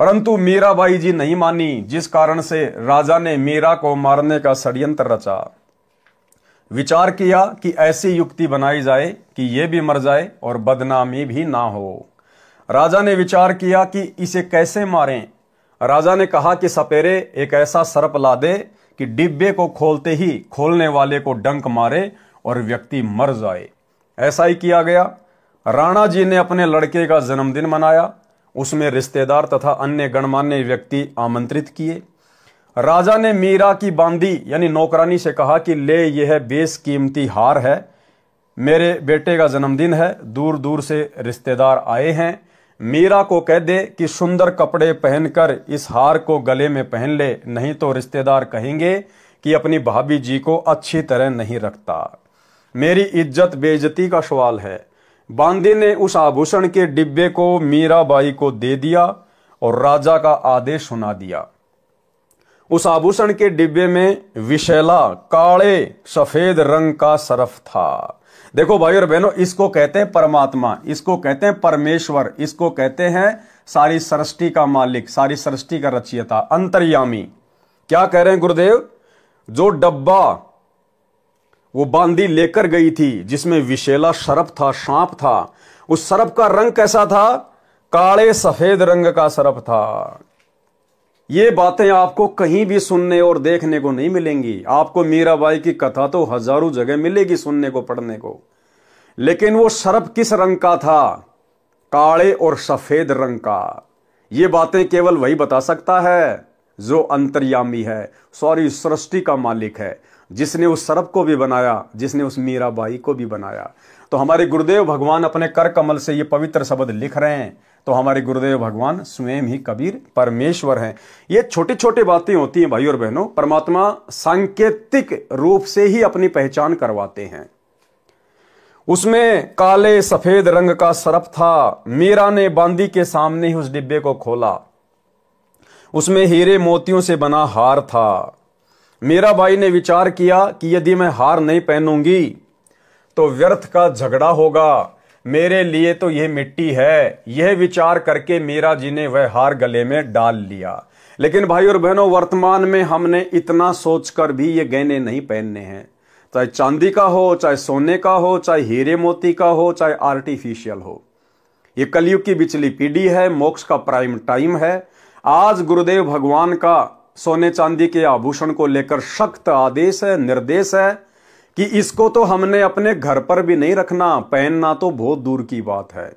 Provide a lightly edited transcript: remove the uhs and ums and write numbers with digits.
परंतु मीराबाई जी नहीं मानी, जिस कारण से राजा ने मीरा को मारने का षड्यंत्र रचा। विचार किया कि ऐसी युक्ति बनाई जाए कि यह भी मर जाए और बदनामी भी ना हो। राजा ने विचार किया कि इसे कैसे मारें। राजा ने कहा कि सपेरे एक ऐसा सर्प ला दे कि डिब्बे को खोलते ही खोलने वाले को डंक मारे और व्यक्ति मर जाए। ऐसा ही किया गया। राणा जी ने अपने लड़के का जन्मदिन मनाया। उसमें रिश्तेदार तथा अन्य गणमान्य व्यक्ति आमंत्रित किए। राजा ने मीरा की बांदी यानी नौकरानी से कहा कि ले, यह बेशकीमती हार है, मेरे बेटे का जन्मदिन है, दूर दूर से रिश्तेदार आए हैं। मीरा को कह दे कि सुंदर कपड़े पहनकर इस हार को गले में पहन ले, नहीं तो रिश्तेदार कहेंगे कि अपनी भाभी जी को अच्छी तरह नहीं रखता। मेरी इज्जत बेइज्जती का सवाल है। बांदी ने उस आभूषण के डिब्बे को मीराबाई को दे दिया और राजा का आदेश सुना दिया। उस आभूषण के डिब्बे में विशैला काले सफेद रंग का सरफ था। देखो भाई और बहनों, इसको कहते हैं परमात्मा, इसको कहते हैं परमेश्वर, इसको कहते हैं सारी सृष्टि का मालिक, सारी सृष्टि का रचयिता, अंतर्यामी। क्या कह रहे हैं गुरुदेव? जो डब्बा वो बांदी लेकर गई थी जिसमें विशेला सरफ था, सांप था, उस सरफ का रंग कैसा था? काले सफेद रंग का सरफ था। ये बातें आपको कहीं भी सुनने और देखने को नहीं मिलेंगी। आपको मीराबाई की कथा तो हजारों जगह मिलेगी सुनने को, पढ़ने को, लेकिन वो सरफ किस रंग का था? काले और सफेद रंग का। ये बातें केवल वही बता सकता है जो अंतर्यामी है, सारी सृष्टि का मालिक है, जिसने उस सरफ को भी बनाया, जिसने उस मीराबाई को भी बनाया। तो हमारे गुरुदेव भगवान अपने कर कमल से ये पवित्र शब्द लिख रहे हैं। तो हमारे गुरुदेव भगवान स्वयं ही कबीर परमेश्वर हैं। ये छोटी छोटी बातें होती हैं भाई और बहनों, परमात्मा सांकेतिक रूप से ही अपनी पहचान करवाते हैं। उसमें काले सफेद रंग का सरफ था। मीरा ने बांदी के सामने ही उस डिब्बे को खोला। उसमें हीरे मोतियों से बना हार था। मीराबाई ने विचार किया कि यदि मैं हार नहीं पहनूंगी तो व्यर्थ का झगड़ा होगा, मेरे लिए तो यह मिट्टी है। यह विचार करके मीरा जी ने वह हार गले में डाल लिया। लेकिन भाई और बहनों, वर्तमान में हमने इतना सोचकर भी ये गहने नहीं पहनने हैं, चाहे चांदी का हो, चाहे सोने का हो, चाहे हीरे मोती का हो, चाहे आर्टिफिशियल हो। ये कलयुग की बिचली पीढ़ी है, मोक्ष का प्राइम टाइम है। आज गुरुदेव भगवान का सोने चांदी के आभूषण को लेकर सख्त आदेश है, निर्देश है कि इसको तो हमने अपने घर पर भी नहीं रखना, पहनना तो बहुत दूर की बात है।